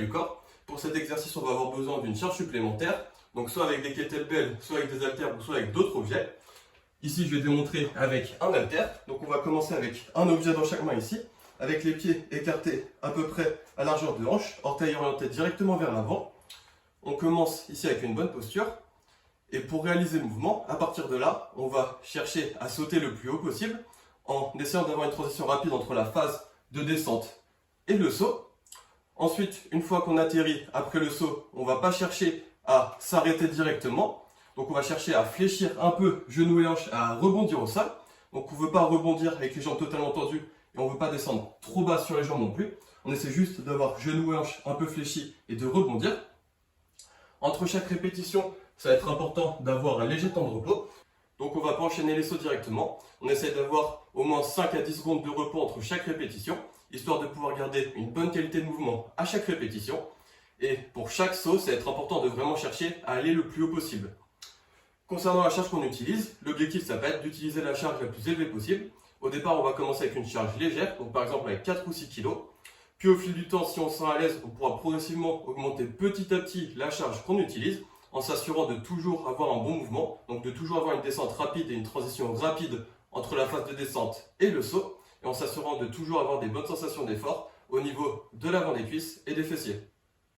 du corps. Pour cet exercice, on va avoir besoin d'une charge supplémentaire, donc soit avec des kettlebells, soit avec des haltères ou soit avec d'autres objets. Ici, je vais démontrer avec un haltère. Donc on va commencer avec un objet dans chaque main ici, avec les pieds écartés à peu près à largeur de hanche, orteils orientés directement vers l'avant. On commence ici avec une bonne posture. Et pour réaliser le mouvement, à partir de là, on va chercher à sauter le plus haut possible en essayant d'avoir une transition rapide entre la phase de descente et le saut. Ensuite, une fois qu'on atterrit après le saut, on ne va pas chercher à s'arrêter directement. Donc on va chercher à fléchir un peu genoux et hanches, à rebondir au sol. Donc on ne veut pas rebondir avec les jambes totalement tendues et on ne veut pas descendre trop bas sur les jambes non plus. On essaie juste d'avoir genoux et hanches un peu fléchis et de rebondir. Entre chaque répétition, ça va être important d'avoir un léger temps de repos. Donc on ne va pas enchaîner les sauts directement. On essaie d'avoir au moins 5 à 10 secondes de repos entre chaque répétition, histoire de pouvoir garder une bonne qualité de mouvement à chaque répétition. Et pour chaque saut, ça va être important de vraiment chercher à aller le plus haut possible. Concernant la charge qu'on utilise, l'objectif ça va être d'utiliser la charge la plus élevée possible. Au départ, on va commencer avec une charge légère, donc par exemple avec 4 ou 6 kg. Puis au fil du temps, si on se sent à l'aise, on pourra progressivement augmenter petit à petit la charge qu'on utilise, en s'assurant de toujours avoir un bon mouvement, donc de toujours avoir une descente rapide et une transition rapide entre la phase de descente et le saut, et en s'assurant de toujours avoir des bonnes sensations d'effort au niveau de l'avant des cuisses et des fessiers.